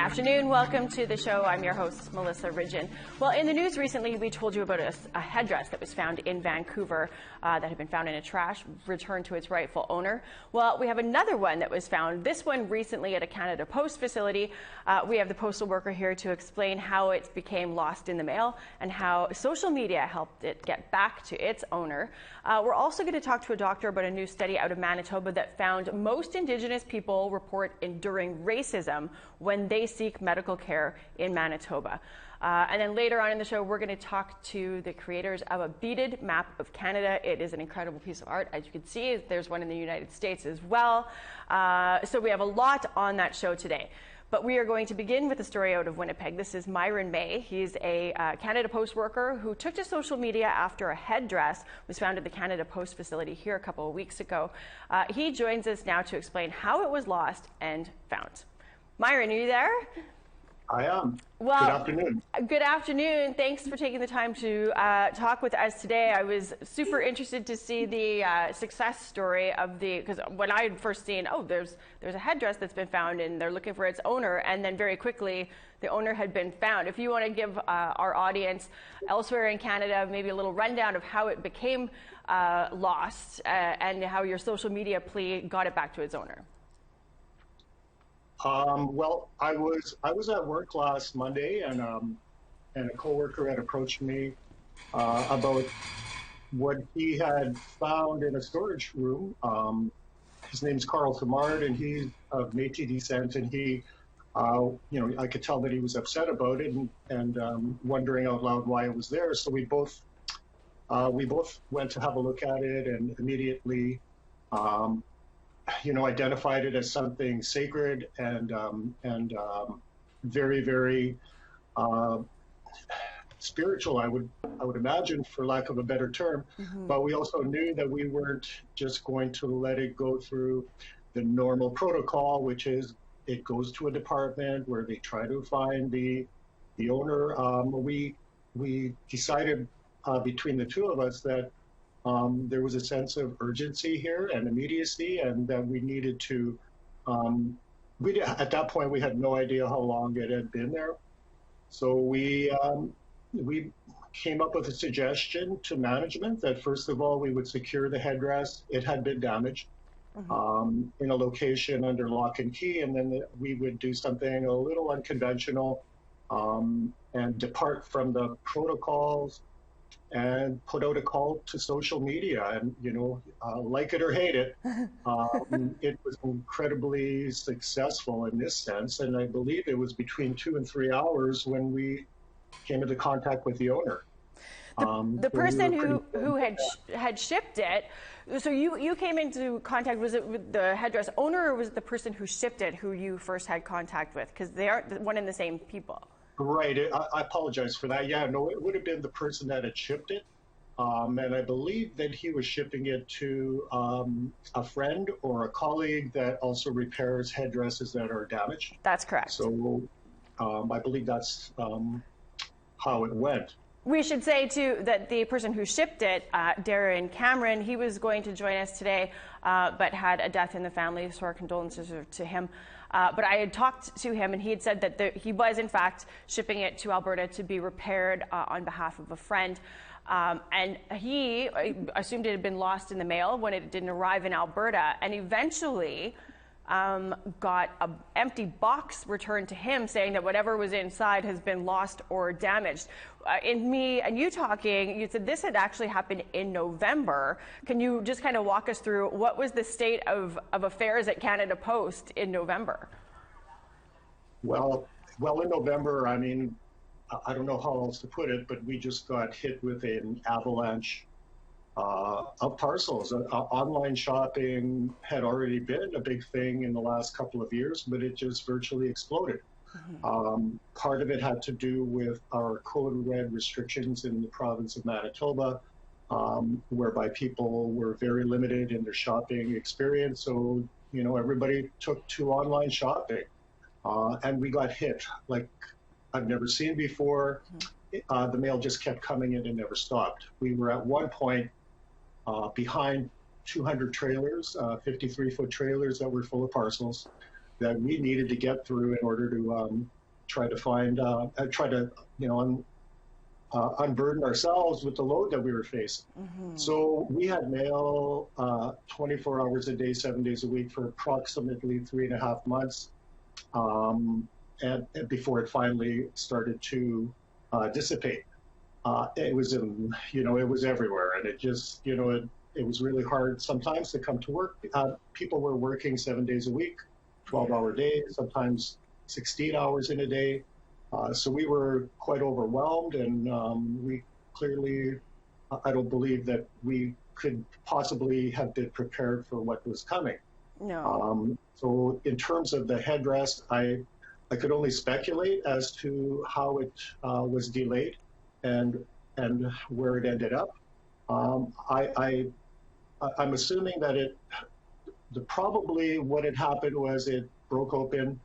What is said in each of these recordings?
afternoon. Welcome to the show. I'm your host, Melissa Ridgen. Well, in the news recently, we told you about a headdress that was found in Vancouver that had been found in a trash, returned to its rightful owner. Well, we have another one that was found, this one recently at a Canada Post facility. We have the postal worker here to explain how it became lost in the mail and how social media helped it get back to its owner. We're also going to talk to a doctor about a new study out of Manitoba that found most Indigenous people report enduring racism when they seek medical care in Manitoba. And then later on in the show, we're going to talk to the creators of a beaded map of Canada. It is an incredible piece of art. As you can see, there's one in the United States as well. So we have a lot on that show today. But we are going to begin with a story out of Winnipeg. This is Myron May. He's a Canada Post worker who took to social media after a headdress was found at the Canada Post facility here a couple of weeks ago. He joins us now to explain how it was lost and found. Myron, are you there? I am. Well, good afternoon. Good afternoon. Thanks for taking the time to talk with us today. I was super interested to see the success story of because when I had first seen, oh, there's a headdress that's been found and they're looking for its owner, and then very quickly the owner had been found. If you want to give our audience elsewhere in Canada maybe a little rundown of how it became lost and how your social media plea got it back to its owner. Well, I was at work last Monday, and a coworker had approached me about what he had found in a storage room. His name's Carl Samard, and he's of Métis descent, and he, I could tell that he was upset about it and wondering out loud why it was there. So we both went to have a look at it, and immediately. Identified it as something sacred and very, very spiritual. I would imagine, for lack of a better term. Mm-hmm. But we also knew that we weren't just going to let it go through the normal protocol, which is it goes to a department where they try to find the owner. We decided between the two of us that. There was a sense of urgency here and immediacy, and that we needed to. At that point, we had no idea how long it had been there, so we came up with a suggestion to management that first of all we would secure the headdress. It had been damaged in a location under lock and key, and then we would do something a little unconventional and depart from the protocols. And put out a call to social media, and like it or hate it, it was incredibly successful in this sense. And I believe it was between 2 and 3 hours when we came into contact with the owner. The person who had shipped it. So you came into contact. Was it with the headdress owner, or was it the person who shipped it who you first had contact with? Because they aren't one and the same people. Right. I apologize for that. Yeah, no, it would have been the person that had shipped it. And I believe that he was shipping it to a friend or a colleague that also repairs headdresses that are damaged. That's correct. So I believe that's how it went. We should say, too, that the person who shipped it, Darren Cameron, he was going to join us today, but had a death in the family, so our condolences to him. But I had talked to him, and he had said that he was, in fact, shipping it to Alberta to be repaired on behalf of a friend. And he assumed it had been lost in the mail when it didn't arrive in Alberta, and eventually got an empty box returned to him saying that whatever was inside has been lost or damaged. In me and you talking, you said this had actually happened in November. Can you just kind of walk us through what was the state of affairs at Canada Post in November? Well, in November, I mean, I don't know how else to put it, but we just got hit with an avalanche of parcels. Online shopping had already been a big thing in the last couple of years, but it just virtually exploded. Mm-hmm. Part of it had to do with our code red restrictions in the province of Manitoba, whereby people were very limited in their shopping experience. So, everybody took to online shopping, and we got hit like I've never seen before. Mm-hmm. The mail just kept coming in and never stopped. We were at one point behind 200 trailers, 53-foot trailers that were full of parcels. that we needed to get through in order to try to find, unburden ourselves with the load that we were facing. So we had mail 24 hours a day, 7 days a week for approximately 3.5 months, and before it finally started to dissipate. It was it was everywhere, and it just, it was really hard sometimes to come to work. People were working 7 days a week, 12-hour days, sometimes 16 hours in a day. So we were quite overwhelmed, and we clearly, I don't believe that we could possibly have been prepared for what was coming. No. So in terms of the headdress, I could only speculate as to how it was delayed and where it ended up. I'm assuming that probably what had happened was it broke open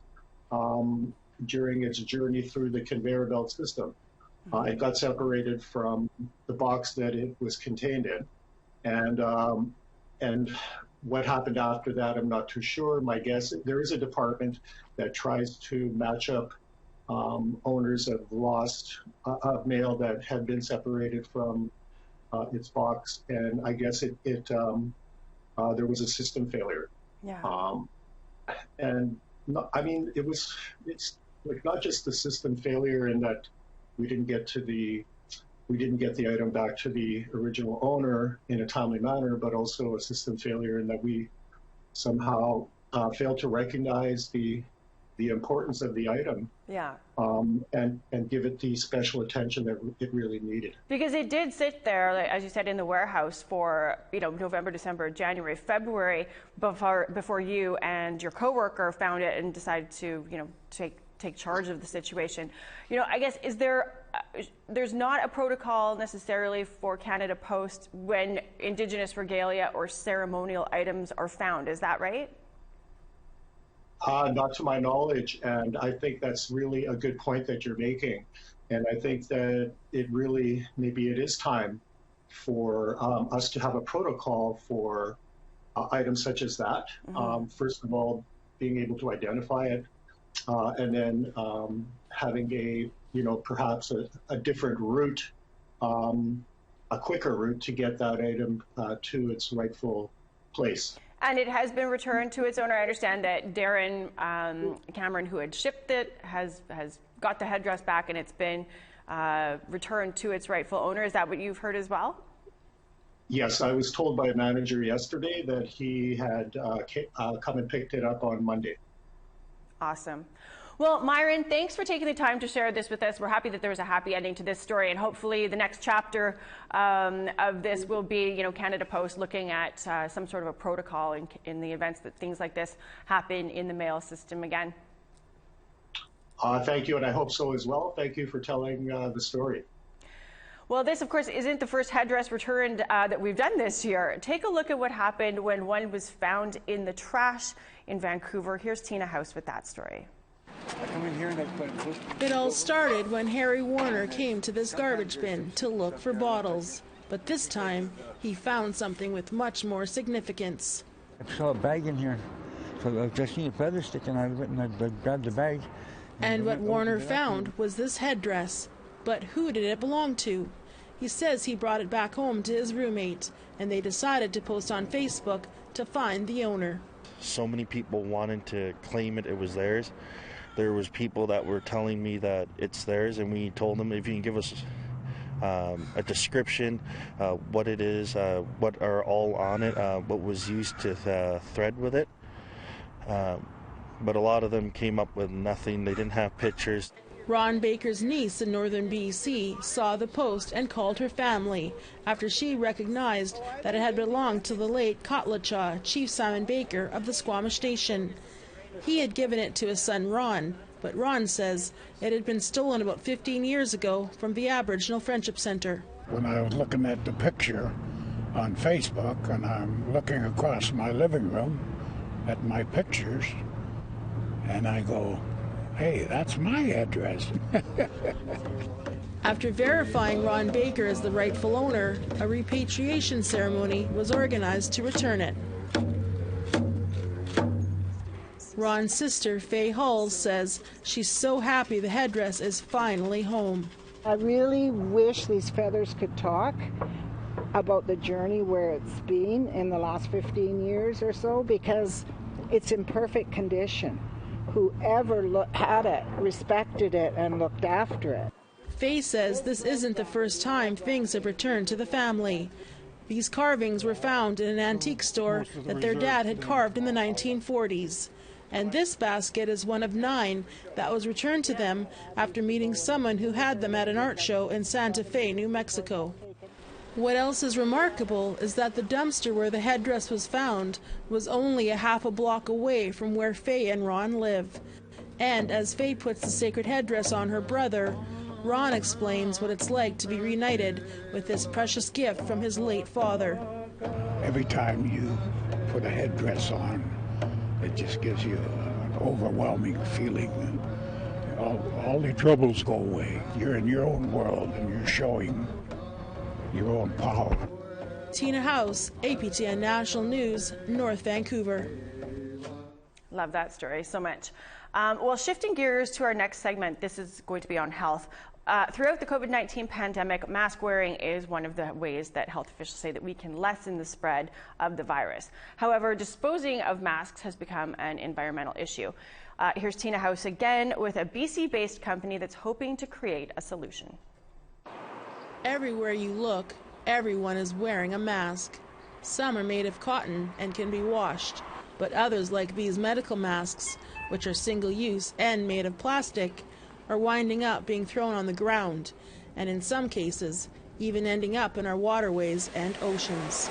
during its journey through the conveyor belt system. It got separated from the box that it was contained in, and what happened after that, I'm not too sure. My guess, there is a department that tries to match up owners of of mail that had been separated from its box, and I guess there was a system failure. Yeah. It's like not just the system failure in that we didn't get the item back to the original owner in a timely manner, but also a system failure in that we somehow failed to recognize the importance of the item. Yeah. And give it the special attention that it really needed. Because it did sit there, like, as you said, in the warehouse for November, December, January, February before you and your coworker found it and decided to take charge of the situation. I guess there's not a protocol necessarily for Canada Post when Indigenous regalia or ceremonial items are found. Is that right? Not to my knowledge, and I think that's really a good point that you're making. And I think that maybe it is time for us to have a protocol for items such as that. First of all, being able to identify it, and then having perhaps a different route, a quicker route to get that item to its rightful place. And it has been returned to its owner. I understand that Darren Cameron, who had shipped it, has got the headdress back, and it's been returned to its rightful owner. Is that what you've heard as well? Yes, I was told by a manager yesterday that he had come and picked it up on Monday. Awesome. Well, Myron, thanks for taking the time to share this with us. We're happy that there was a happy ending to this story, and hopefully the next chapter of this will be, Canada Post looking at some sort of a protocol in the events that things like this happen in the mail system again. Thank you, and I hope so as well. Thank you for telling the story. Well, this, of course, isn't the first headdress returned that we've done this year. Take a look at what happened when one was found in the trash in Vancouver. Here's Tina House with that story. It all started when Harry Warner came to this garbage bin to look for bottles. But this time, he found something with much more significance. I saw a bag in here, so I've just seen a feather sticking out of it, and I grabbed the bag. And what Warner found was this headdress. But who did it belong to? He says he brought it back home to his roommate, and they decided to post on Facebook to find the owner. So many people wanted to claim it was theirs. There was people that were telling me that it's theirs, and we told them, if you can give us a description, what it is, what are all on it, what was used to thread with it. But a lot of them came up with nothing. They didn't have pictures. Ron Baker's niece in northern BC saw the post and called her family after she recognized that it had belonged to the late Kotlacha, Chief Simon Baker of the Squamish Nation. He had given it to his son Ron, but Ron says it had been stolen about 15 years ago from the Aboriginal Friendship Centre. When I was looking at the picture on Facebook, and I'm looking across my living room at my pictures, and I go, hey, that's my address. After verifying Ron Baker as the rightful owner, a repatriation ceremony was organized to return it. Ron's sister, Faye Hull, says she's so happy the headdress is finally home. I really wish these feathers could talk about the journey where it's been in the last 15 years or so, because it's in perfect condition. Whoever had it respected it and looked after it. Faye says this isn't the first time things have returned to the family. These carvings were found in an antique store that their dad had carved in the 1940s. And this basket is one of 9 that was returned to them after meeting someone who had them at an art show in Santa Fe, New Mexico. What else is remarkable is that the dumpster where the headdress was found was only a half a block away from where Faye and Ron live. And as Faye puts the sacred headdress on her brother, Ron explains what it's like to be reunited with this precious gift from his late father. Every time you put a headdress on, it just gives you an overwhelming feeling. All the troubles go away. You're in your own world and you're showing your own power. Tina House, APTN National News, North Vancouver. Love that story so much. Well, shifting gears to our next segment, this is going to be on health. Throughout the COVID-19 pandemic, mask wearing is one of the ways that health officials say that we can lessen the spread of the virus. However, disposing of masks has become an environmental issue. Here's Tina House again with a BC-based company that's hoping to create a solution. Everywhere you look, everyone is wearing a mask. Some are made of cotton and can be washed, but others, like these medical masks, which are single-use and made of plastic, are winding up being thrown on the ground, and in some cases, even ending up in our waterways and oceans.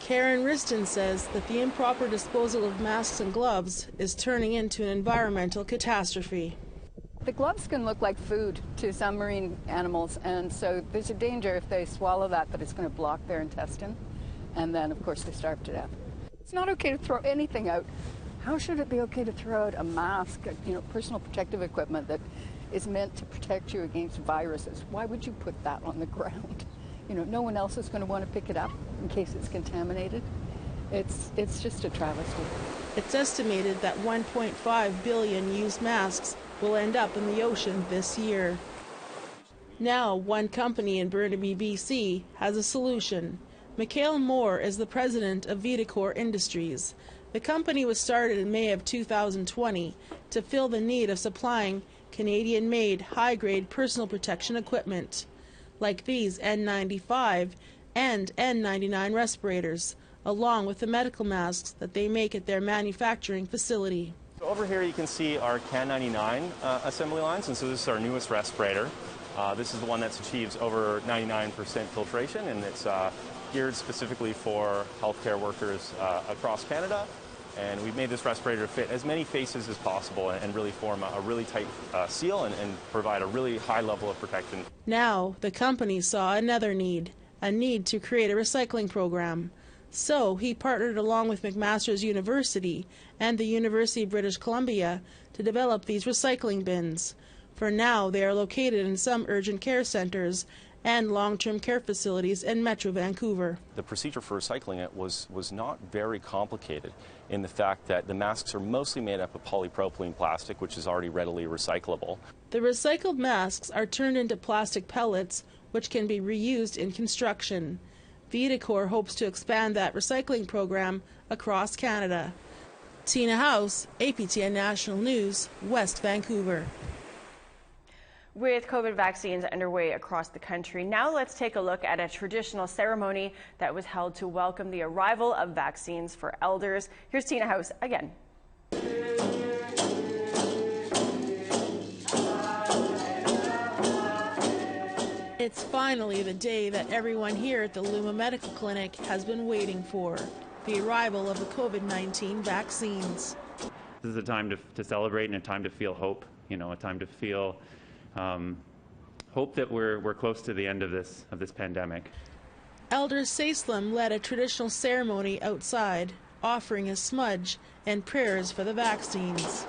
Karen Riston says that the improper disposal of masks and gloves is turning into an environmental catastrophe. The gloves can look like food to some marine animals, and so there's a danger if they swallow that it's going to block their intestine, and then of course they starve to death. It's not okay to throw anything out. How should it be okay to throw out a mask, personal protective equipment that is meant to protect you against viruses? Why would you put that on the ground? No one else is going to want to pick it up in case it's contaminated. It's just a travesty. It's estimated that 1.5 billion used masks will end up in the ocean this year. Now, one company in Burnaby, BC, has a solution. Mikhail Moore is the president of Beaded Industries. The company was started in May of 2020 to fill the need of supplying Canadian-made high-grade personal protection equipment, like these N95 and N99 respirators, along with the medical masks that they make at their manufacturing facility. So over here you can see our Can99 assembly lines, and so this is our newest respirator. This is the one that achieves over 99% filtration, and it's geared specifically for healthcare workers across Canada. And we've made this respirator fit as many faces as possible and really form a really tight seal and provide a really high level of protection. Now, the company saw another need, a need to create a recycling program. So he partnered along with McMaster's University and the University of British Columbia to develop these recycling bins. For now, they are located in some urgent care centers and long-term care facilities in Metro Vancouver. The procedure for recycling it was not very complicated in the fact that the masks are mostly made up of polypropylene plastic, which is already readily recyclable. The recycled masks are turned into plastic pellets, which can be reused in construction. Beaded hopes to expand that recycling program across Canada. Tina House, APTN National News, West Vancouver. With COVID vaccines underway across the country, now let's take a look at a traditional ceremony that was held to welcome the arrival of vaccines for elders. Here's Tina House again. It's finally the day that everyone here at the Luma Medical Clinic has been waiting for, the arrival of the COVID-19 vaccines. This is a time to celebrate and a time to feel hope, a time to feel hope that we're close to the end of this pandemic. Elder Saislem led a traditional ceremony outside, offering a smudge and prayers for the vaccines.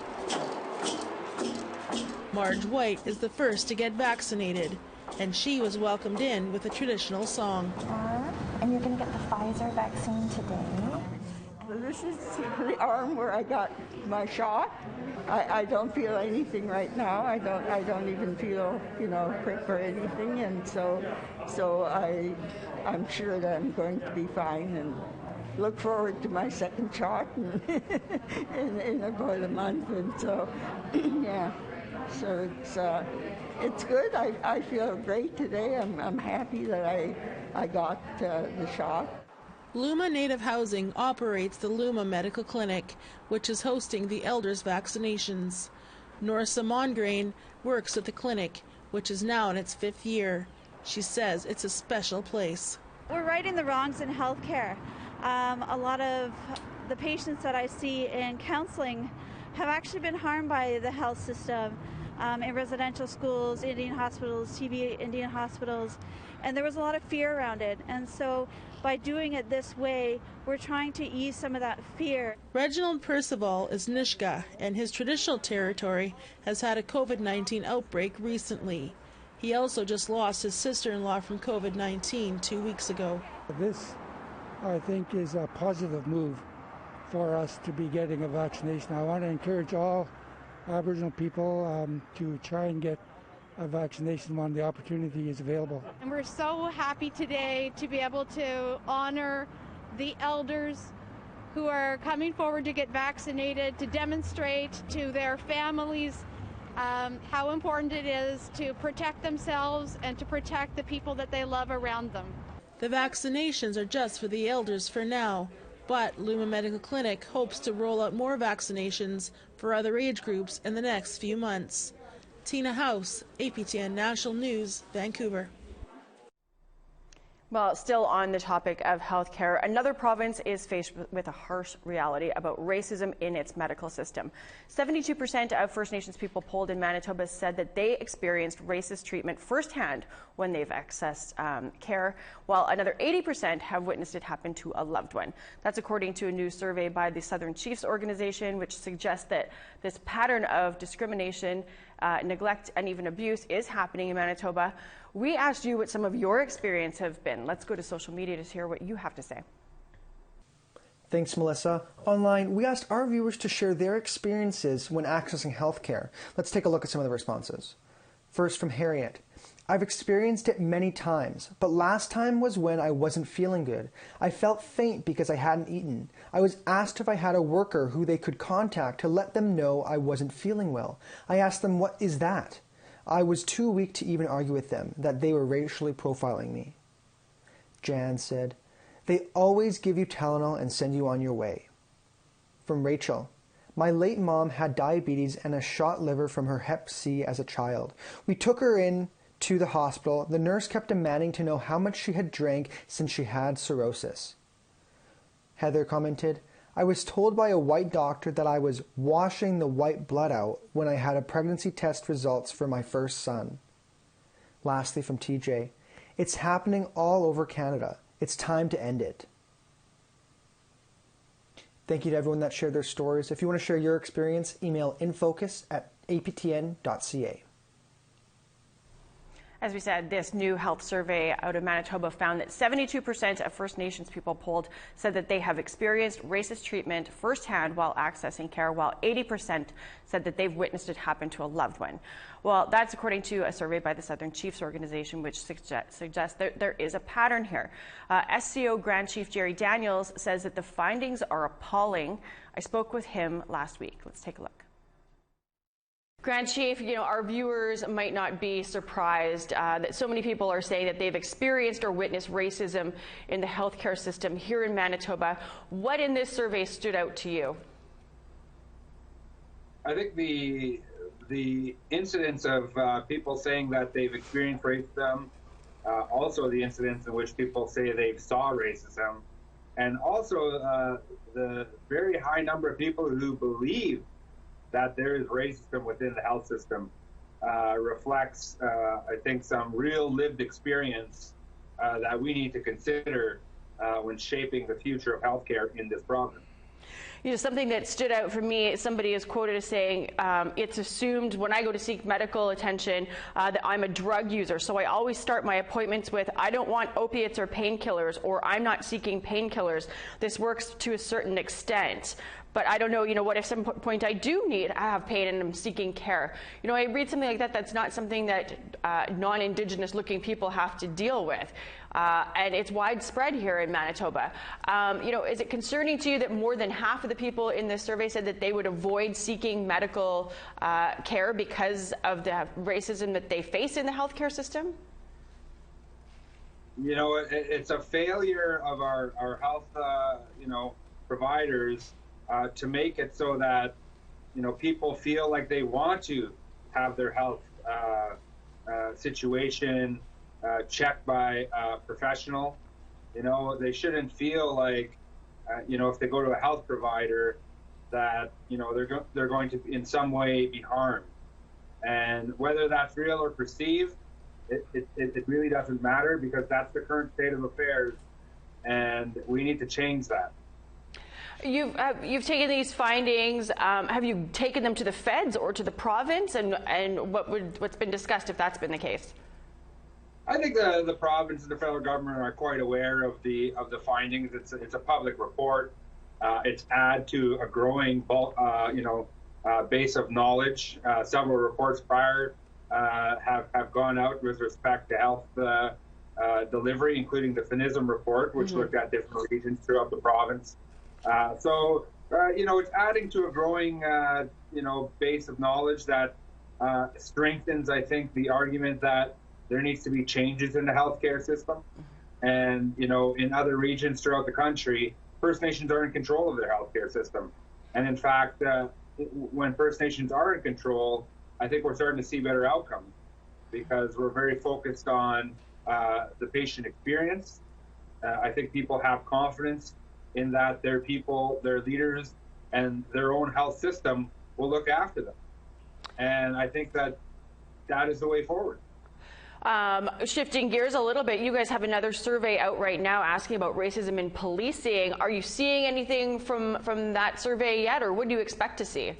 Marge White is the first to get vaccinated, and she was welcomed in with a traditional song. And you're going to get the Pfizer vaccine today. This is the arm where I got my shot. I don't feel anything right now. I don't even feel, prick or anything, and so I'm sure that I'm going to be fine, and look forward to my second shot in about a month, and so yeah. So it's good. I feel great today. I'm happy that I got the shot. Luma Native Housing operates the Luma Medical Clinic, which is hosting the elders' vaccinations. Norsa Mongrain works at the clinic, which is now in its 5th year. She says it's a special place. We're righting the wrongs in healthcare. A lot of the patients that I see in counseling have actually been harmed by the health system in residential schools, Indian hospitals, TB Indian hospitals, and there was a lot of fear around it. And so by doing it this way, we're trying to ease some of that fear. Reginald Percival is Nishka, and his traditional territory has had a COVID-19 outbreak recently. He also just lost his sister-in-law from COVID-19 2 weeks ago. This, I think, is a positive move for us to be getting a vaccination. I want to encourage all Aboriginal people to try and get a vaccination when the opportunity is available. And we're so happy today to be able to honor the elders who are coming forward to get vaccinated, to demonstrate to their families how important it is to protect themselves and to protect the people that they love around them. The vaccinations are just for the elders for now, but Luma Medical Clinic hopes to roll out more vaccinations for other age groups in the next few months. Tina House, APTN National News, Vancouver. Well, still on the topic of healthcare, another province is faced with a harsh reality about racism in its medical system. 72% of First Nations people polled in Manitoba said that they experienced racist treatment firsthand when they've accessed care, while another 80% have witnessed it happen to a loved one. That's according to a new survey by the Southern Chiefs organization, which suggests that this pattern of discrimination, neglect, and even abuse is happening in Manitoba. We asked you what some of your experience have been. Let's go to social media to hear what you have to say. Thanks, Melissa. Online, we asked our viewers to share their experiences when accessing healthcare. Let's take a look at some of the responses. First, from Harriet. I've experienced it many times, but last time was when I wasn't feeling good. I felt faint because I hadn't eaten. I was asked if I had a worker who they could contact to let them know I wasn't feeling well. I asked them, what is that? I was too weak to even argue with them that they were racially profiling me. Jan said, they always give you Tylenol and send you on your way. From Rachel, my late mom had diabetes and a shot liver from her Hep C as a child. We took her in to the hospital. The nurse kept demanding to know how much she had drank since she had cirrhosis. Heather commented, I was told by a white doctor that I was washing the white blood out when I had a pregnancy test results for my first son. Lastly, from TJ, it's happening all over Canada. It's time to end it. Thank you to everyone that shared their stories. If you want to share your experience, email infocus@aptn.ca. As we said, this new health survey out of Manitoba found that 72% of First Nations people polled said that they have experienced racist treatment firsthand while accessing care, while 80% said that they've witnessed it happen to a loved one. Well, that's according to a survey by the Southern Chiefs organization, which suggests that there is a pattern here. SCO Grand Chief Jerry Daniels says that the findings are appalling. I spoke with him last week. Let's take a look. Grand Chief, our viewers might not be surprised that so many people are saying that they've experienced or witnessed racism in the healthcare system here in Manitoba. What in this survey stood out to you? I think the incidents of people saying that they've experienced racism, also the incidents in which people say they've saw racism, and also the very high number of people who believe that there is racism within the health system reflects, I think, some real lived experience that we need to consider when shaping the future of healthcare in this province. You know, something that stood out for me, somebody is quoted as saying, it's assumed when I go to seek medical attention that I'm a drug user. So I always start my appointments with, I don't want opiates or painkillers, or I'm not seeking painkillers. This works to a certain extent. But I don't know, you know, what if some point I have pain and I'm seeking care? You know, I read something like that, that's not something that non-Indigenous looking people have to deal with. And it's widespread here in Manitoba. You know, is it concerning to you that more than half of the people in this survey said that they would avoid seeking medical care because of the racism that they face in the healthcare system? You know, it's a failure of our health, you know, providers to make it so that, you know, people feel like they want to have their health situation checked by a professional. You know, they shouldn't feel like, you know, if they go to a health provider, that, you know, they're going to in some way be harmed. And whether that's real or perceived, it really doesn't matter, because that's the current state of affairs, and we need to change that. You've taken these findings. Have you taken them to the feds or to the province, and what's been discussed if that's been the case? I think the province and the federal government are quite aware of the findings. It's a public report. It's add to a growing you know, base of knowledge. Several reports prior have gone out with respect to health delivery, including the FINISM report, which looked at different regions throughout the province. So you know, it's adding to a growing you know, base of knowledge that strengthens, I think, the argument that there needs to be changes in the healthcare system. And, you know, in other regions throughout the country, First Nations are in control of their healthcare system. And in fact, when First Nations are in control, I think we're starting to see better outcomes, because we're very focused on the patient experience. I think people have confidence in that their people, their leaders, and their own health system will look after them. And I think that is the way forward. Shifting gears a little bit, you guys have another survey out right now asking about racism in policing. Are you seeing anything from that survey yet, or what do you expect to see?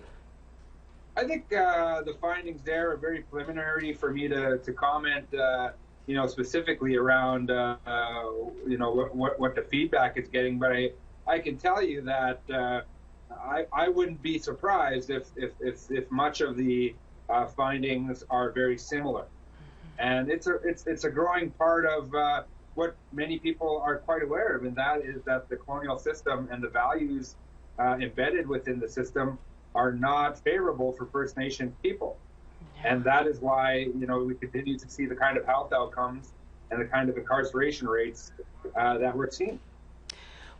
I think the findings there are very preliminary for me to comment, you know, specifically around, you know, what the feedback is getting. But I can tell you that I wouldn't be surprised if much of the findings are very similar. And it's a growing part of what many people are quite aware of, and that is that the colonial system and the values embedded within the system are not favorable for First Nation people. And that is why, you know, we continue to see the kind of health outcomes and the kind of incarceration rates that we're seeing.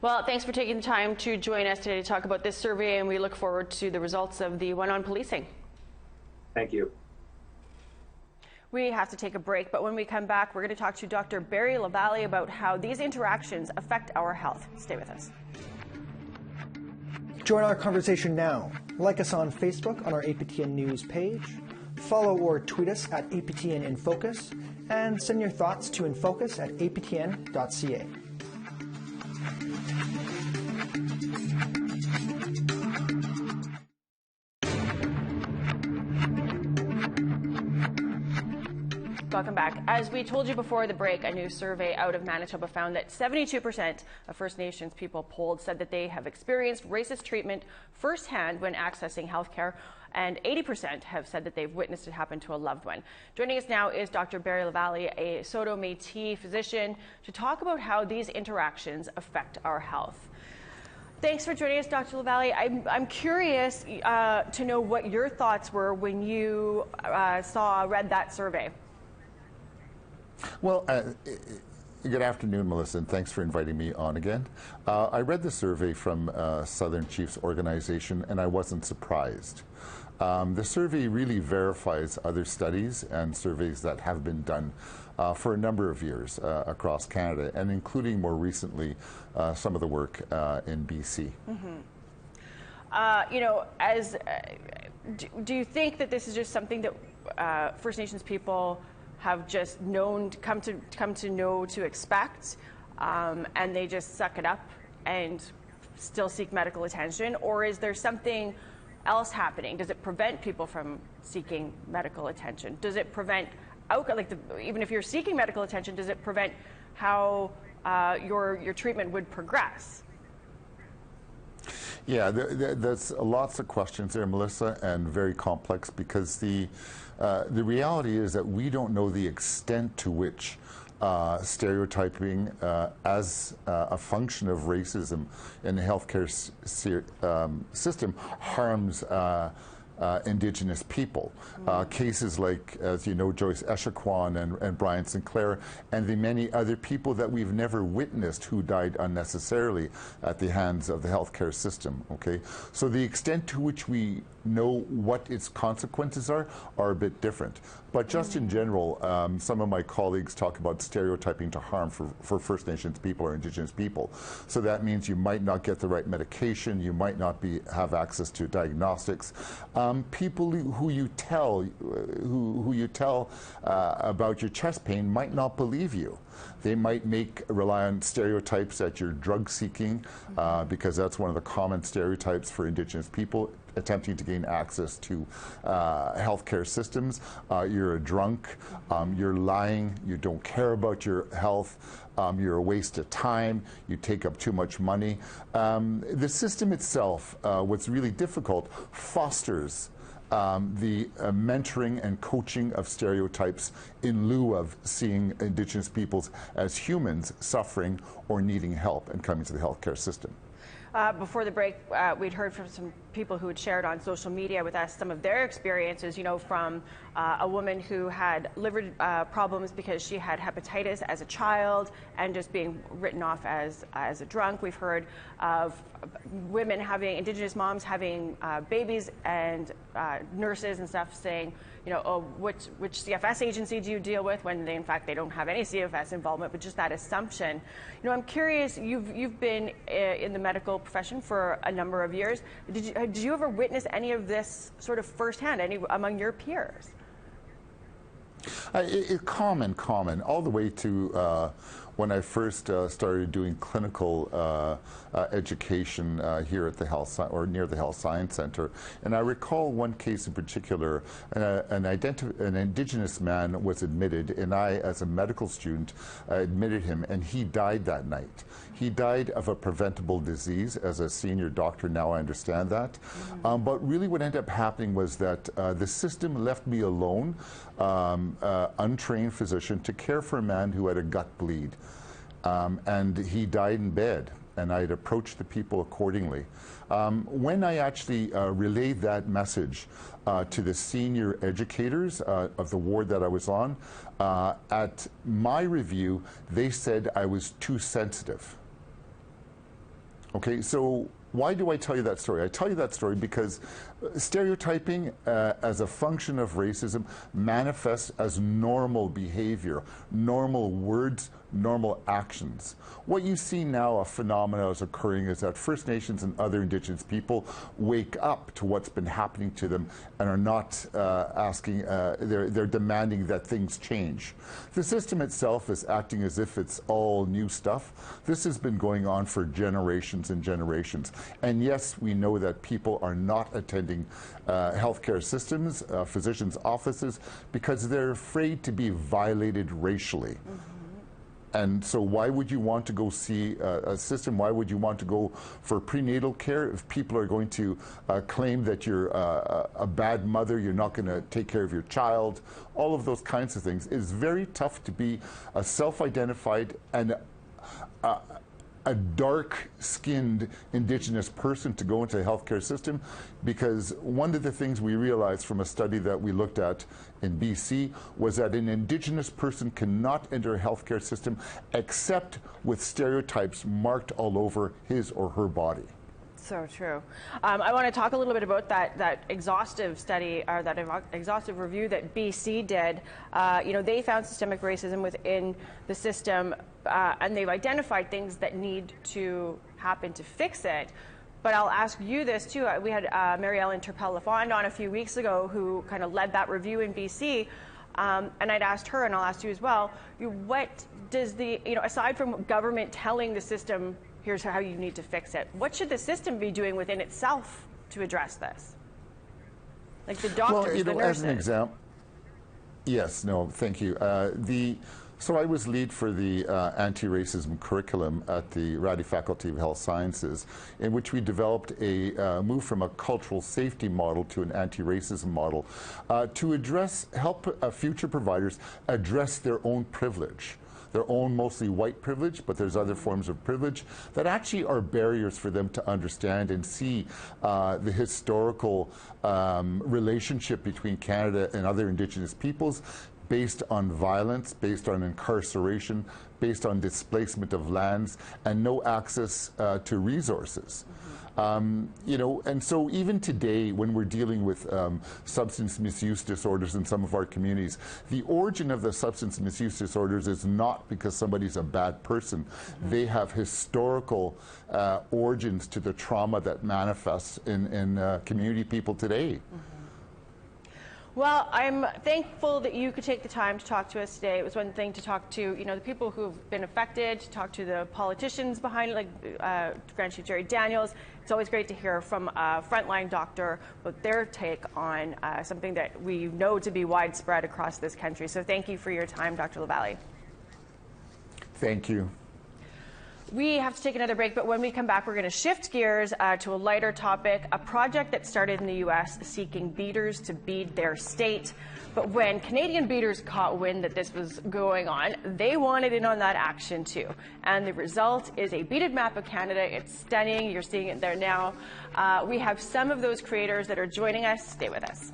Well, thanks for taking the time to join us today to talk about this survey, and we look forward to the results of the one on policing. Thank you. We have to take a break, but when we come back, we're going to talk to Dr. Barry LaValle about how these interactions affect our health. Stay with us. Join our conversation now. Like us on Facebook on our APTN News page, follow or tweet us at APTN InFocus, and send your thoughts to infocus@aptn.ca. Welcome back. As we told you before the break, a new survey out of Manitoba found that 72% of First Nations people polled said that they have experienced racist treatment firsthand when accessing healthcare, and 80% have said that they've witnessed it happen to a loved one. Joining us now is Dr. Barry LaValle, a Saulteaux Métis physician, to talk about how these interactions affect our health. Thanks for joining us, Dr. LaValle. I'm curious to know what your thoughts were when you read that survey. Well, good afternoon, Melissa, and thanks for inviting me on again. I read the survey from Southern Chiefs Organization, and I wasn't surprised. The survey really verifies other studies and surveys that have been done for a number of years across Canada, and including more recently some of the work in BC. Mm-hmm. You know, do you think that this is just something that First Nations people have just come to know to expect, and they just suck it up and still seek medical attention, or is there something else happening? Does it prevent people from seeking medical attention? Does it prevent even if you're seeking medical attention, does it prevent how your treatment would progress? Yeah, there's lots of questions there, Melissa, and very complex, because the reality is that we don't know the extent to which stereotyping as a function of racism in the healthcare system harms Indigenous people. Cases like, as you know, Joyce Echaquan and Brian Sinclair, and the many other people that we've never witnessed who died unnecessarily at the hands of the healthcare system. Okay, so the extent to which we know what its consequences are a bit different. But just in general, some of my colleagues talk about stereotyping to harm for First Nations people or Indigenous people. So that means you might not get the right medication, you might not have access to diagnostics. People who you tell about your chest pain might not believe you. They might rely on stereotypes that you're drug seeking, because that's one of the common stereotypes for Indigenous people attempting to gain access to healthcare systems. You're a drunk, you're lying, you don't care about your health, you're a waste of time, you take up too much money. The system itself, what's really difficult, fosters the mentoring and coaching of stereotypes in lieu of seeing Indigenous peoples as humans suffering or needing help and coming to the healthcare system. Before the break, we'd heard from some people who had shared on social media with us some of their experiences, from a woman who had liver problems because she had hepatitis as a child and just being written off as a drunk. We've heard of women Indigenous moms having babies, and nurses and stuff saying, oh, which CFS agency do you deal with, when in fact they don't have any CFS involvement, but just that assumption. I'm curious, you've been in the medical profession for a number of years. Did you ever witness any of this sort of firsthand, among your peers? Common, all the way to when I first started doing clinical education here at the near the Health Science Center. And I recall one case in particular, an Indigenous man was admitted, and I, as a medical student, admitted him, and he died that night. He died of a preventable disease. As a senior doctor now, I understand that. But really what ended up happening was that the system left me alone, untrained physician, to care for a man who had a gut bleed. And he died in bed, and I had approached the people accordingly. When I actually relayed that message to the senior educators of the ward that I was on, at my review, they said I was too sensitive. Okay, so why do I tell you that story? I tell you that story because stereotyping as a function of racism manifests as normal behavior, normal words, normal actions. What you see now, a phenomenon is occurring, is that First Nations and other Indigenous people wake up to what's been happening to them and are not they're demanding that things change. The system itself is acting as if it's all new stuff. This has been going on for generations and generations. And yes, we know that people are not attending healthcare systems, physicians' offices, because they're afraid to be violated racially. And so why would you want to go see a system? Why would you want to go for prenatal care if people are going to claim that you're a bad mother, you're not going to take care of your child, all of those kinds of things? It's very tough to be a self-identified and a dark-skinned Indigenous person to go into the healthcare system, because one of the things we realized from a study that we looked at in BC was that an Indigenous person cannot enter a healthcare system except with stereotypes marked all over his or her body. So true. I want to talk a little bit about that exhaustive study, or that exhaustive review that BC did. They found systemic racism within the system, and they've identified things that need to happen to fix it. But I'll ask you this too. We had Mary Ellen Turpel-Lafond on a few weeks ago, who kind of led that review in BC. And I'd asked her, and I'll ask you as well, what does aside from government telling the system, here's how you need to fix it. What should the system be doing within itself to address this? Like the doctors, the nurses. As an example, yes, no, thank you. So I was lead for the anti-racism curriculum at the Rady Faculty of Health Sciences, in which we developed a move from a cultural safety model to an anti-racism model to help future providers address their own privilege. Their own mostly white privilege, but there's other forms of privilege that actually are barriers for them to understand and see the historical relationship between Canada and other Indigenous peoples, based on violence, based on incarceration, based on displacement of lands, and no access to resources. And so even today, when we're dealing with substance misuse disorders in some of our communities, the origin of the substance misuse disorders is not because somebody's a bad person. They have historical origins to the trauma that manifests in community people today. Well, I'm thankful that you could take the time to talk to us today. It was one thing to talk to, the people who've been affected, to talk to the politicians behind it, like Grand Chief Jerry Daniels. It's always great to hear from a frontline doctor about their take on something that we know to be widespread across this country. So thank you for your time, Dr. LaValle. Thank you. We have to take another break, but when we come back, we're going to shift gears to a lighter topic, a project that started in the U.S. seeking beaders to bead their state. But when Canadian beaders caught wind that this was going on, they wanted in on that action too. And the result is a beaded map of Canada. It's stunning. You're seeing it there now. We have some of those creators that are joining us. Stay with us.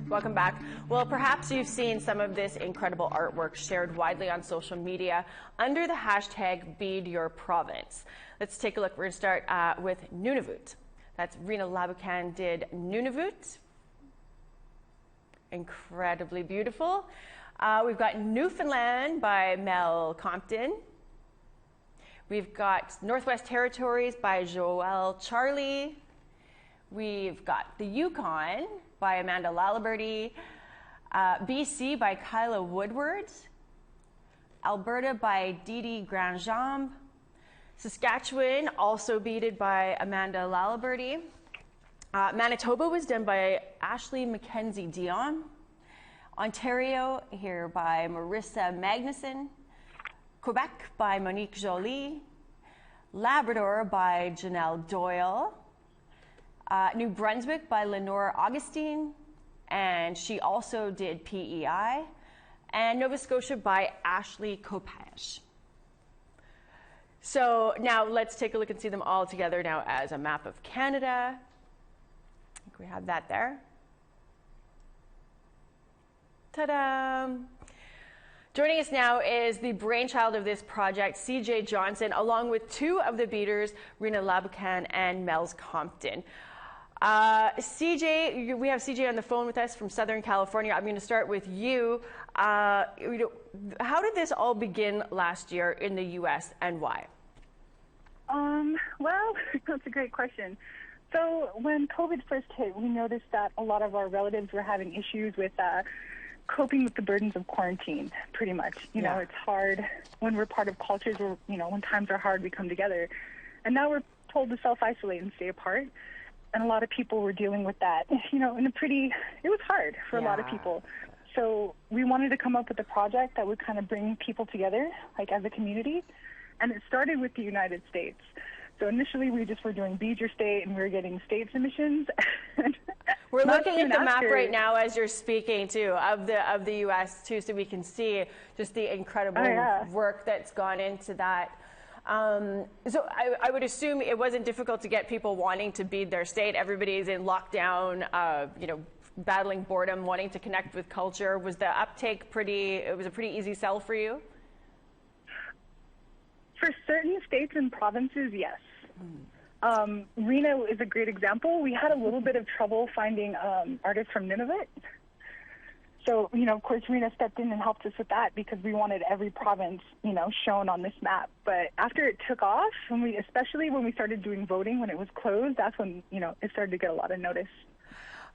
Welcome back. Well, perhaps you've seen some of this incredible artwork shared widely on social media under the hashtag #BeadYourProvince. Let's take a look. We're going to start with Nunavut. That's Rena Labucan did Nunavut. Incredibly beautiful. We've got Newfoundland by Mel Compton. We've got Northwest Territories by Joelle Charlie. We've got the Yukon by Amanda Laliberty, BC by Kyla Woodward, Alberta by Didi Grandjambe, Saskatchewan also beaded by Amanda Laliberty, Manitoba was done by Ashley Mackenzie Dion, Ontario here by Marissa Magnuson, Quebec by Monique Joly, Labrador by Janelle Doyle, New Brunswick by Lenore Augustine, and she also did PEI, and Nova Scotia by Ashley Kopach. So now let's take a look and see them all together now as a map of Canada. I think we have that there. Ta-da! Joining us now is the brainchild of this project, CJ Johnson, along with two of the beaders, Rena Labucan and Mels Compton. CJ, we have CJ on the phone with us from Southern California. I'm going to start with you. How did this all begin last year in the U.S. and why? Well, that's a great question. So when COVID first hit, we noticed that a lot of our relatives were having issues with coping with the burdens of quarantine, pretty much. You know, it's hard when we're part of cultures where, when times are hard, we come together. And now we're told to self-isolate and stay apart. And a lot of people were dealing with that, it was hard for a lot of people. So we wanted to come up with a project that would kind of bring people together, like as a community. And it started with the United States. So initially we just were doing Bead Your State, and we were getting state submissions. We're looking at the map right now as you're speaking too, of the U.S. too, so we can see just the incredible work that's gone into that. So I would assume it wasn't difficult to get people wanting to bead their state. Everybody's in lockdown, battling boredom, wanting to connect with culture. Was the uptake it was a pretty easy sell for you? For certain states and provinces, yes. Reno is a great example. We had a little bit of trouble finding artists from Nunavut. So, of course, Rena stepped in and helped us with that because we wanted every province, shown on this map. But after it took off, especially when we started doing voting, when it was closed, that's when, it started to get a lot of notice.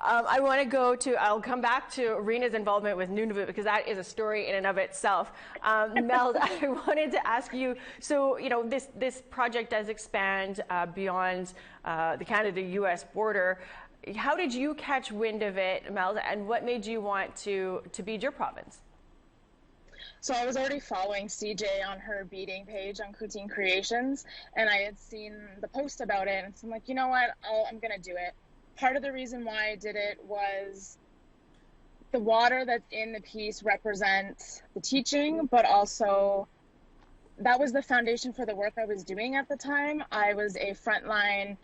I'll come back to Rena's involvement with Nunavut because that is a story in and of itself. Mel, I wanted to ask you, so, this project does expand beyond the Canada-U.S. border. How did you catch wind of it, Mel, and what made you want to bead your province? So I was already following CJ on her beading page on Coutine Creations, and I had seen the post about it, and so I'm like, you know what, I'm going to do it. Part of the reason why I did it was the water that's in the piece represents the teaching, but also that was the foundation for the work I was doing at the time. I was a frontline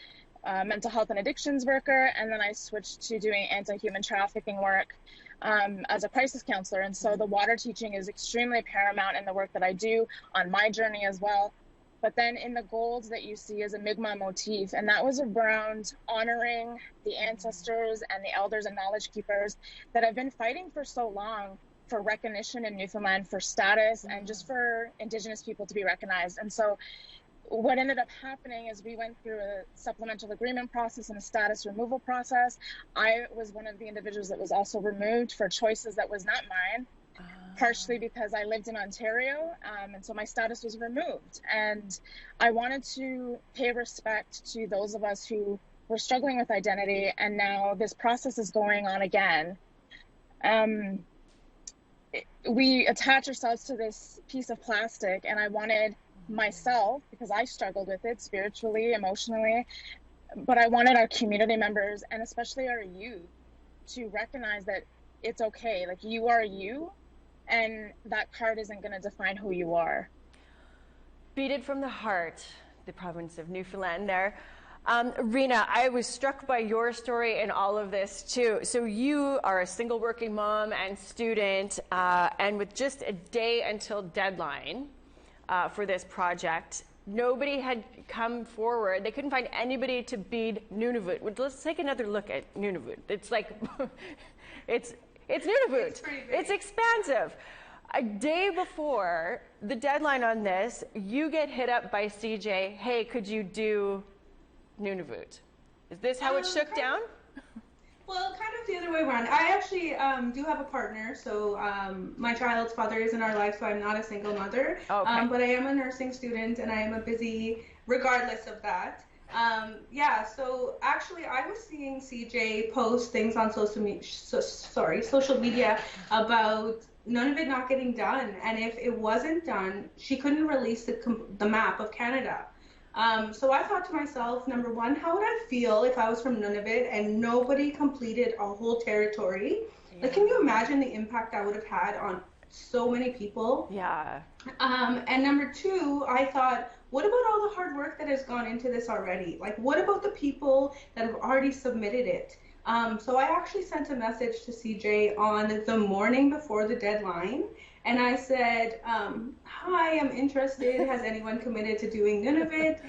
mental health and addictions worker, and then I switched to doing anti-human trafficking work as a crisis counselor. And so the water teaching is extremely paramount in the work that I do on my journey as well. But then in the gold that you see is a Mi'kmaq motif, and that was around honoring the ancestors and the elders and knowledge keepers that have been fighting for so long for recognition in Newfoundland, for status, and just for Indigenous people to be recognized. And so what ended up happening is we went through a supplemental agreement process and a status removal process. I was one of the individuals that was also removed for choices that was not mine. Partially because I lived in Ontario, and so my status was removed. And I wanted to pay respect to those of us who were struggling with identity, and now this process is going on again. We attach ourselves to this piece of plastic, and I wanted myself, because I struggled with it spiritually, emotionally, but I wanted our community members, and especially our youth, to recognize that it's okay. Like, you are you, and that card isn't going to define who you are. Beaded from the heart, the province of Newfoundland there. Rena, I was struck by your story in all of this too. So you are a single working mom and student, and with just a day until deadline for this project, nobody had come forward. They couldn't find anybody to bead Nunavut. Let's take another look at Nunavut. It's like, it's Nunavut. It's expansive. A day before the deadline on this, you get hit up by CJ, hey, could you do Nunavut? Is this how it shook down? Well, kind of the other way around. I actually do have a partner, so my child's father is in our life, so I'm not a single mother. Okay. But I am a nursing student, and I am a busy regardless of that. So actually I was seeing CJ post things on social media about none of it not getting done, and if it wasn't done, she couldn't release the map of Canada. So I thought to myself, number one, how would I feel if I was from Nunavut and nobody completed a whole territory? Yeah. Like, can you imagine the impact that would have had on so many people? Yeah. And number two, I thought, what about all the hard work that has gone into this already? Like, what about the people that have already submitted it? So I actually sent a message to CJ on the morning before the deadline, and I said, hi, I'm interested. Has anyone committed to doing Nunavut?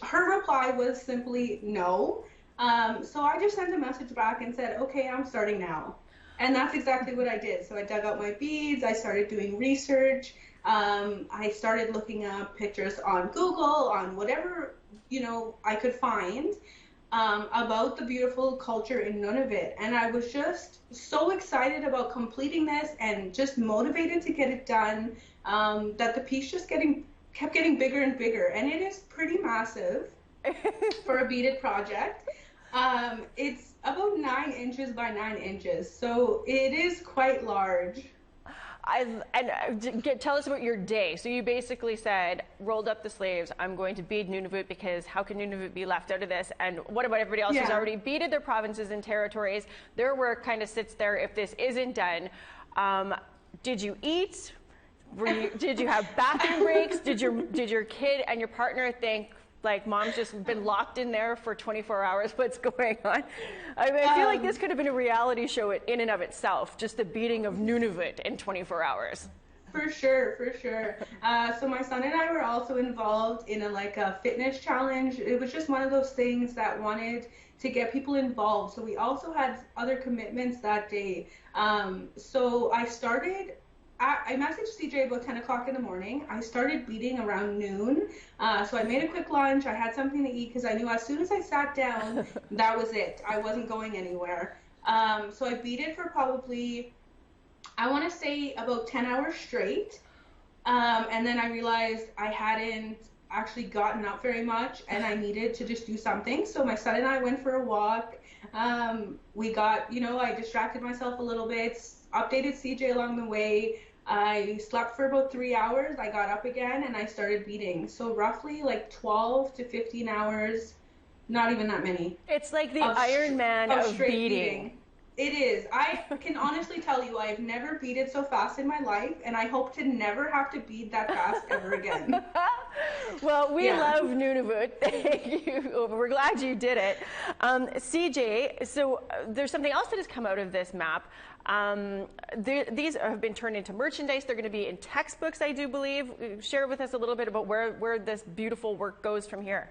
Her reply was simply no. So I just sent a message back and said, okay, I'm starting now. And that's exactly what I did. So I dug out my beads. I started doing research. I started looking up pictures on Google, on whatever, I could find about the beautiful culture in Nunavut. And I was just so excited about completing this and just motivated to get it done, that the piece just kept getting bigger and bigger. And it is pretty massive for a beaded project. It's about 9 inches by 9 inches, so it is quite large. Tell us about your day. So you basically said, rolled up the sleeves, I'm going to bead Nunavut because how can Nunavut be left out of this? And what about everybody else who's already beaded their provinces and territories? Their work kind of sits there if this isn't done. Did you eat? Did you have bathroom breaks? Did your kid and your partner think, like, mom's just been locked in there for 24 hours, what's going on? I mean, I feel like this could have been a reality show in and of itself, just the beating of Nunavut in 24 hours. For sure, for sure. So my son and I were also involved in a fitness challenge. It was just one of those things that wanted to get people involved. So we also had other commitments that day. So I messaged CJ about 10 o'clock in the morning. I started beading around noon. So I made a quick lunch. I had something to eat because I knew as soon as I sat down, that was it. I wasn't going anywhere. So I beaded for probably, I want to say about 10 hours straight. And then I realized I hadn't actually gotten up very much and I needed to just do something. So my son and I went for a walk. We got, I distracted myself a little bit, updated CJ along the way. I slept for about 3 hours. I got up again and I started beading. So roughly like 12 to 15 hours, not even that many. It's like the Iron Man of beading. It is. I can honestly tell you I've never beaded so fast in my life, and I hope to never have to bead that fast ever again. Well, we love Nunavut. Thank you. We're glad you did it. CJ, so there's something else that has come out of this map. These have been turned into merchandise. They're going to be in textbooks, I do believe. Share with us a little bit about where this beautiful work goes from here.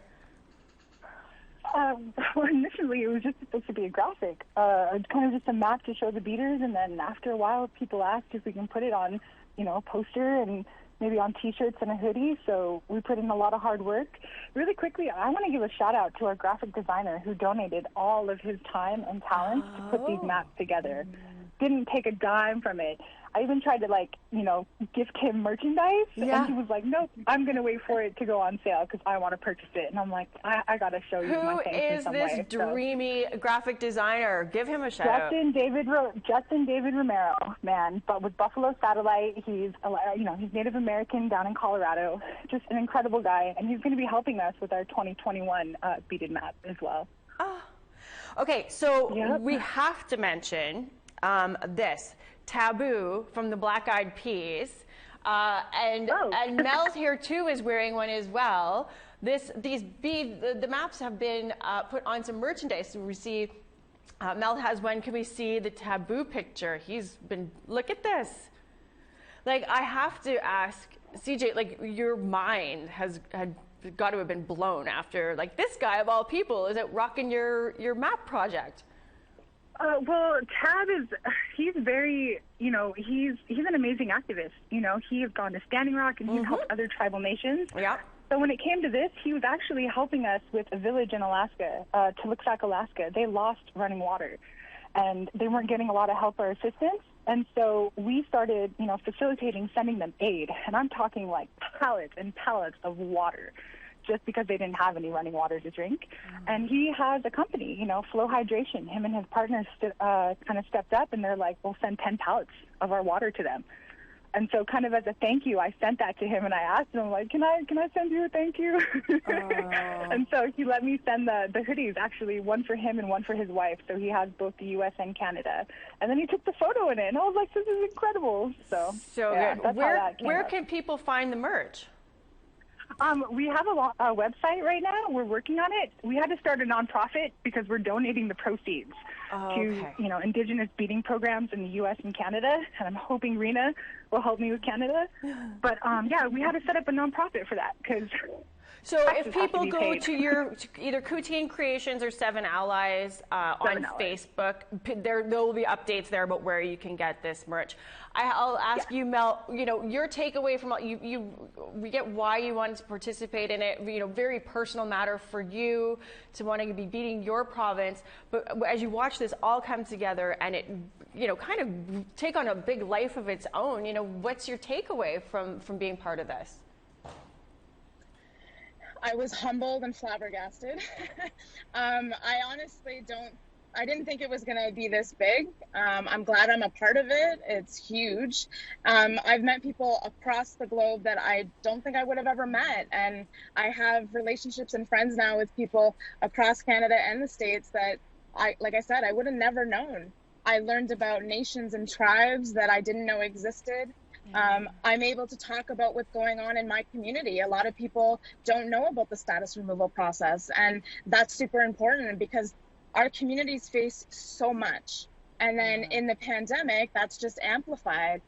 Well, initially it was just supposed to be a graphic, kind of just a map to show the beaters, and then after a while people asked if we can put it on, a poster and maybe on t-shirts and a hoodie, so we put in a lot of hard work. Really quickly, I want to give a shout out to our graphic designer who donated all of his time and talent to put these maps together. Didn't take a dime from it. I even tried to gift him merchandise, and he was like, nope, I'm going to wait for it to go on sale because I want to purchase it. And I'm like, I got to show you my thanks in some way. Who is this dreamy graphic designer? Give him a shout out. Justin David Romero, man, but with Buffalo Satellite. He's, he's Native American down in Colorado. Just an incredible guy, and he's going to be helping us with our 2021 beaded map as well. Oh. Okay, so we have to mention this. Taboo from the Black Eyed Peas, and Mel's here too is wearing one as well. The maps have been put on some merchandise. We see Mel has one. Can we see the Taboo picture? Look at this. Like, I have to ask CJ, like, your mind had got to have been blown after, like, this guy of all people is out rocking your map project. Well, Tab he's very, he's an amazing activist. He has gone to Standing Rock and he's helped other tribal nations. Yeah. So when it came to this, he was actually helping us with a village in Alaska, Tuluxac, Alaska. They lost running water and they weren't getting a lot of help or assistance. And so we started, facilitating sending them aid. And I'm talking like pallets and pallets of water, just because they didn't have any running water to drink. And he has a company, Flow Hydration. Him and his partners kind of stepped up, and they're like, we'll send 10 pallets of our water to them. And so kind of as a thank you, I sent that to him, and I asked him, like, can I send you a thank you? And so he let me send the hoodies, actually, one for him and one for his wife. So he has both the U.S. and Canada. And then he took the photo in it, and I was like, this is incredible. So yeah, good. Where can people find the merch? We have a website right now. We're working on it. We had to start a nonprofit because we're donating the proceeds to, Indigenous beading programs in the U.S. and Canada. And I'm hoping Rena will help me with Canada. But we had to set up a nonprofit for that because. So if people go to either Coutine Creations or Seven Allies on Facebook, there will be updates there about where you can get this merch. I'll ask you, Mel, your takeaway from we get why you wanted to participate in it, very personal matter for you to want to be beating your province. But as you watch this all come together and it, kind of take on a big life of its own, what's your takeaway from being part of this? I was humbled and flabbergasted. I honestly I didn't think it was going to be this big. I'm glad I'm a part of it. It's huge. I've met people across the globe that I don't think I would have ever met. And I have relationships and friends now with people across Canada and the States that like I said, I would have never known. I learned about nations and tribes that I didn't know existed. I'm able to talk about what's going on in my community. A lot of people don't know about the status removal process, and that's super important because our communities face so much. And then in the pandemic, that's just amplified.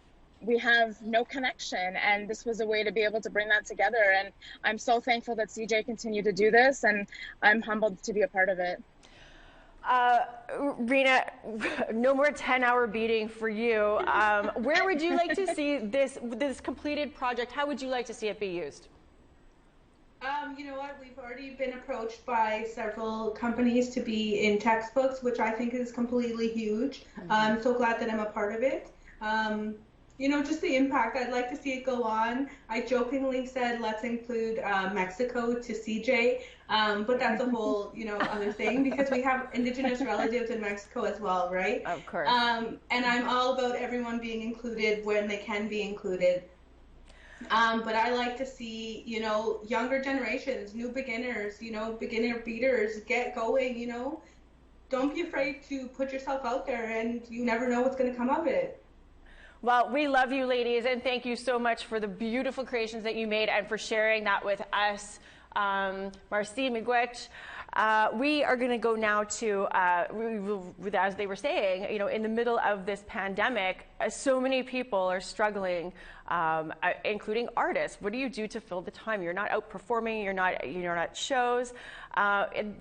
we have no connection, and this was a way to be able to bring that together. And I'm so thankful that CJ continued to do this, and I'm humbled to be a part of it. Rena, no more 10-hour beating for you. Where would you like to see this completed project? How would you like to see it be used? You know what? We've already been approached by several companies to be in textbooks, which I think is completely huge. I'm so glad that I'm a part of it. You know, just the impact. I'd like to see it go on. I jokingly said, let's include Mexico to CJ, but that's a whole, you know, other thing, because we have Indigenous relatives in Mexico as well, right? Of course. And I'm all about everyone being included when they can be included. But I like to see, you know, younger generations, new beginners, you know, beginner beaters get going, you know. Don't be afraid to put yourself out there, and you never know what's going to come of it. Well, we love you, ladies, and thank you so much for the beautiful creations that you made and for sharing that with us. Marcy, Miguel. We are going to go now to, as they were saying, you know, in the middle of this pandemic, so many people are struggling, including artists. What do you do to fill the time? You're not out performing. You're not at shows.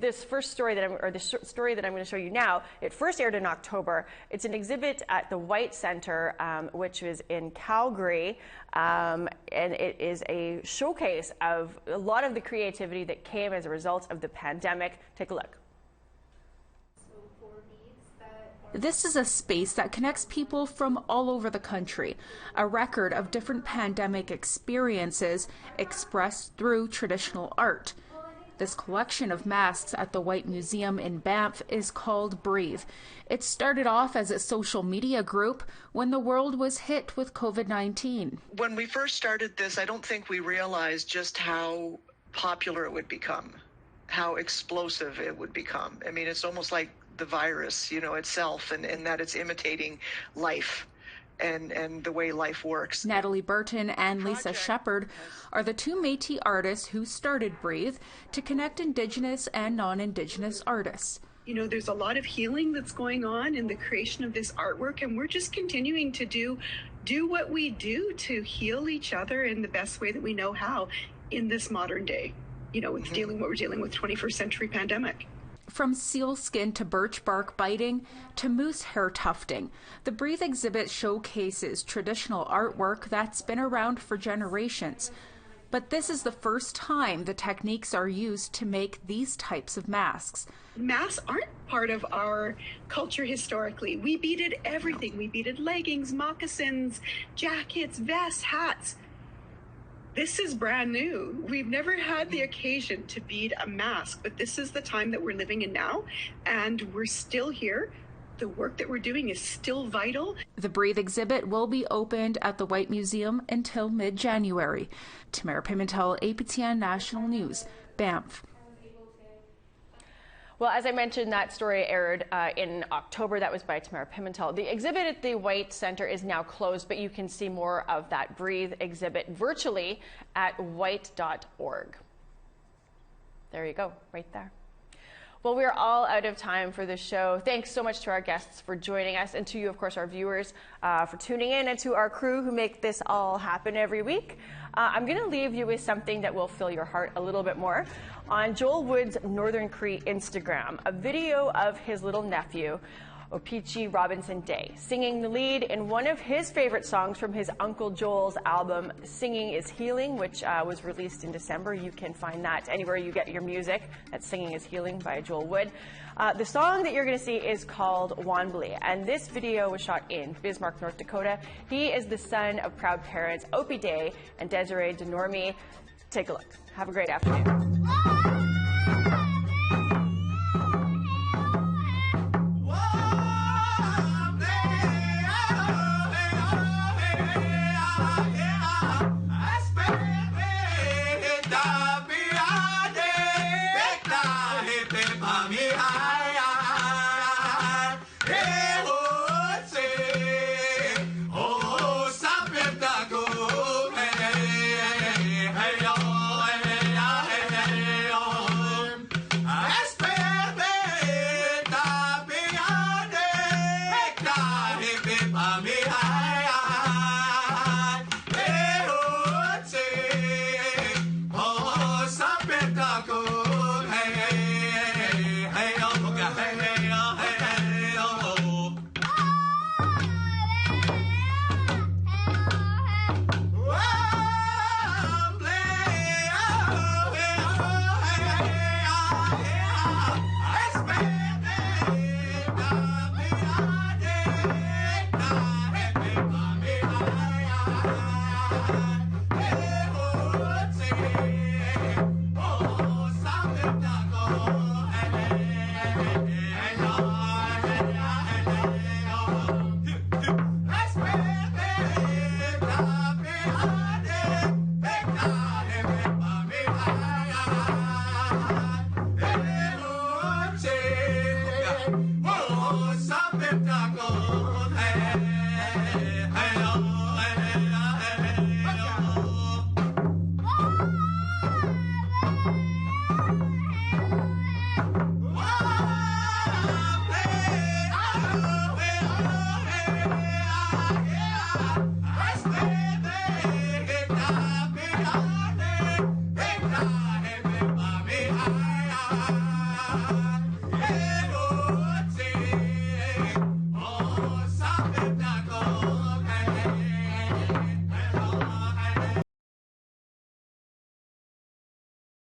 This first story that story that I'm going to show you now, it first aired in October. It's an exhibit at the White Center, which is in Calgary, and it is a showcase of a lot of the creativity that came as a result of the pandemic. Take a look. This is a space that connects people from all over the country, a record of different pandemic experiences expressed through traditional art. This collection of masks at the White Museum in Banff is called Breathe. It started off as a social media group when the world was hit with COVID-19. When we first started this, I don't think we realized just how popular it would become, how explosive it would become. I mean, it's almost like the virus, you know, itself, and that it's imitating life and the way life works. Natalie Burton and Lisa Shepard are the two Métis artists who started Breathe to connect Indigenous and non-Indigenous artists. You know, there's a lot of healing that's going on in the creation of this artwork, and we're just continuing to do what we do to heal each other in the best way that we know how in this modern day, you know, with what we're dealing with 21st century pandemic. From sealskin to birch bark biting to moose hair tufting, the Breathe exhibit showcases traditional artwork that's been around for generations. But this is the first time the techniques are used to make these types of masks. Masks aren't part of our culture historically. We beaded everything. We beaded leggings, moccasins, jackets, vests, hats. This is brand new. We've never had the occasion to bead a mask, but this is the time that we're living in now, and we're still here. The work that we're doing is still vital. The Breathe exhibit will be opened at the White Museum until mid-January. Tamara Pimentel, APTN National News, Banff. Well, as I mentioned, that story aired in October. That was by Tamara Pimentel. The exhibit at the White Center is now closed, but you can see more of that Breathe exhibit virtually at white.org. There you go, right there. Well, we're all out of time for the show. Thanks so much to our guests for joining us, and to you, of course, our viewers, for tuning in, and to our crew who make this all happen every week. I'm going to leave you with something that will fill your heart a little bit more. On Joel Wood's Northern Cree Instagram, a video of his little nephew, Opichi Robinson Day, singing the lead in one of his favorite songs from his Uncle Joel's album, Singing is Healing, which was released in December. You can find that anywhere you get your music. That's Singing is Healing by Joel Wood. The song that you're going to see is called Wanblee, and this video was shot in Bismarck, North Dakota. He is the son of proud parents Opie Day and Desiree Denorme. Take a look. Have a great afternoon.